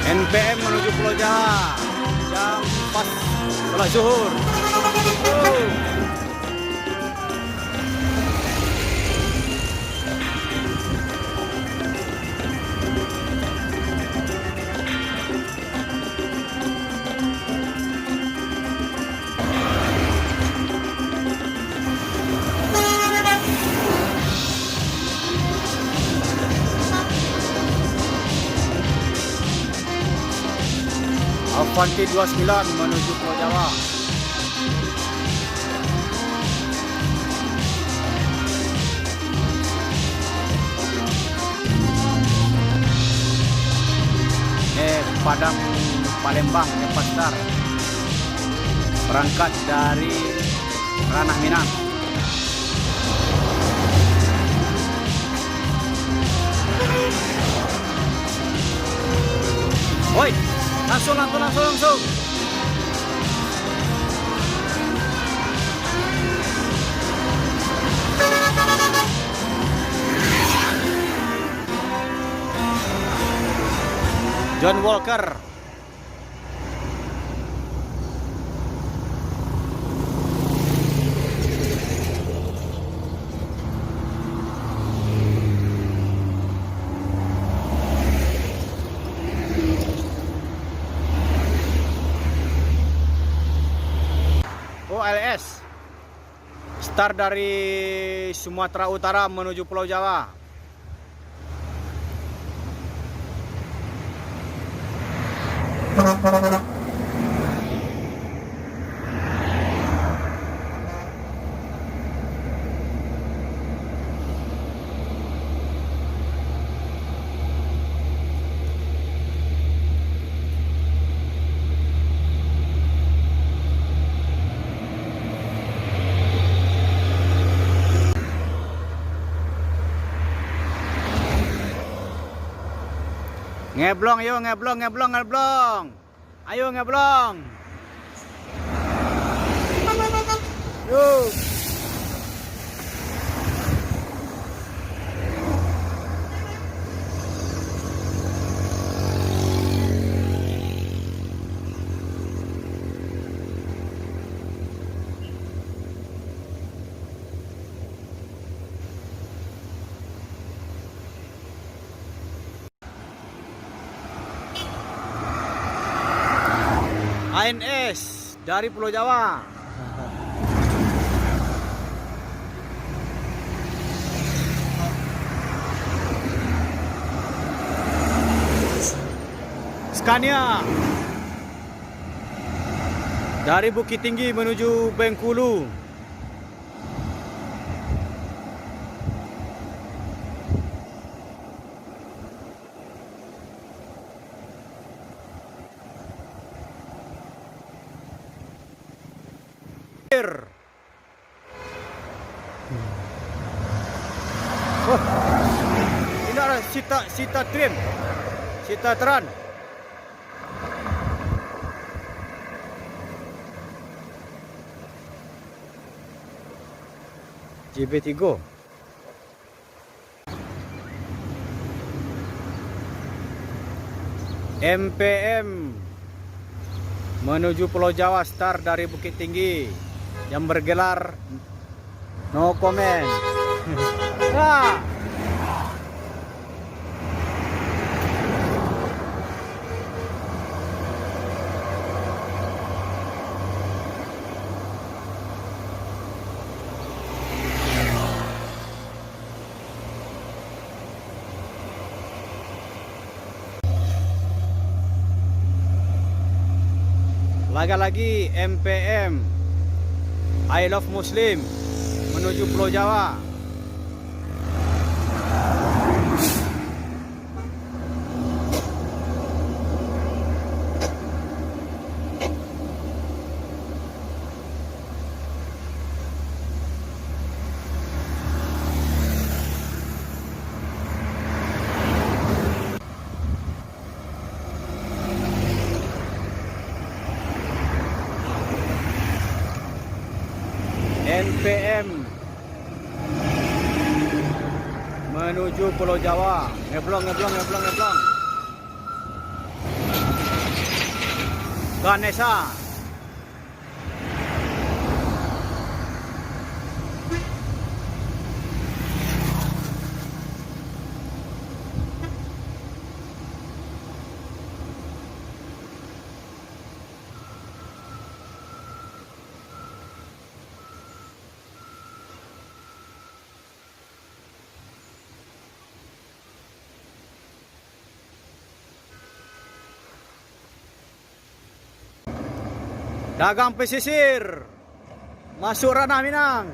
NPM menuju Pulau Jawa jam 4 setelah zuhur. Avanti 29 menuju Pulau Jawa. Padang Palembang Pasar berangkat dari Ranah Minang. Woi, langsung. John Walker. OLS start dari Sumatera Utara menuju Pulau Jawa. Ngeblong, yuk ngeblong. Ayo ngeblong. Yuk. ANS dari Pulau Jawa. Scania dari Bukit Tinggi menuju Bengkulu. Oh, ini ada Sita Trim, Sita Tran. JB3. MPM menuju Pulau Jawa start dari Bukit Tinggi yang bergelar No comment. Ah. Lagi-lagi MPM I Love Muslim menuju Pulau Jawa. NPM menuju Pulau Jawa. Ngeblong. Ganesha. Dagang pesisir masuk ranah Minang.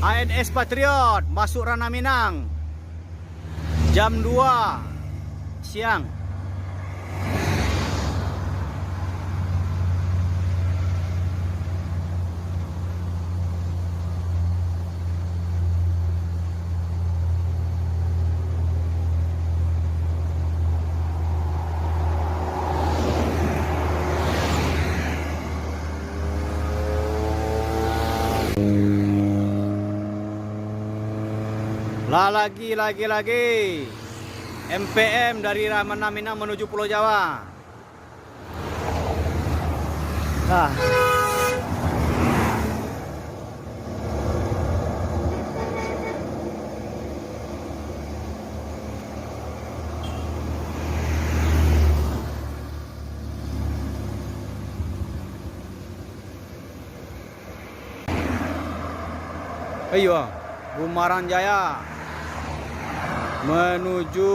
ANS Patriot masuk ranah Minang jam 2 siang. Lagi MPM dari ranah Minang menuju Pulau Jawa. Nah. Ayo, Bumaran Jaya menuju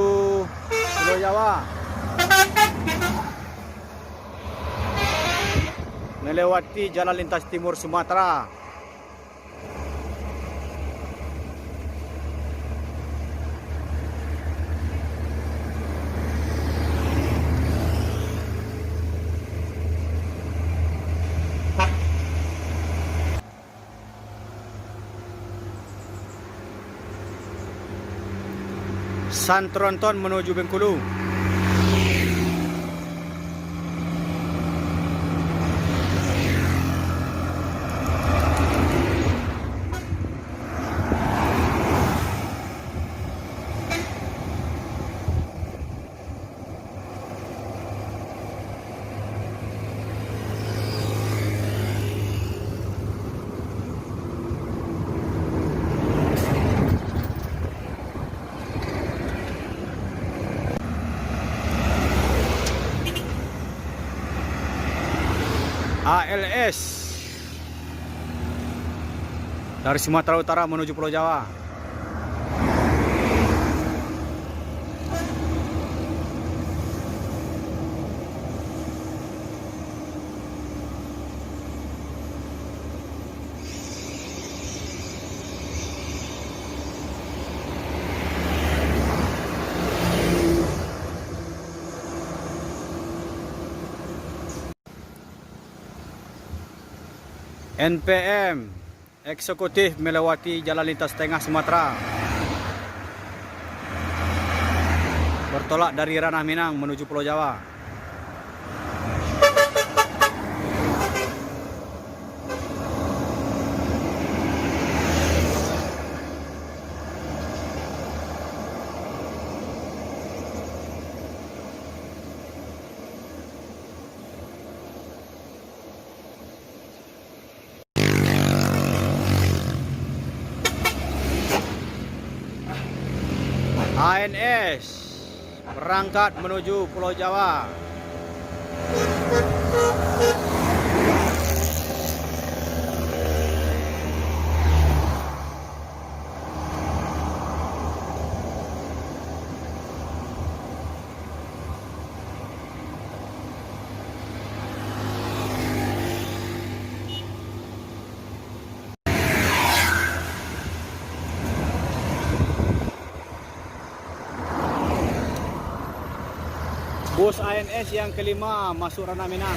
Pulau Jawa, melewati jalan lintas timur Sumatera. Santronton menuju Bengkulu. ALS dari Sumatera Utara menuju Pulau Jawa. NPM eksekutif melewati jalan lintas tengah Sumatera, bertolak dari Ranah Minang menuju Pulau Jawa. ANS berangkat menuju Pulau Jawa. Bus ANS yang kelima masuk Ranah Minang.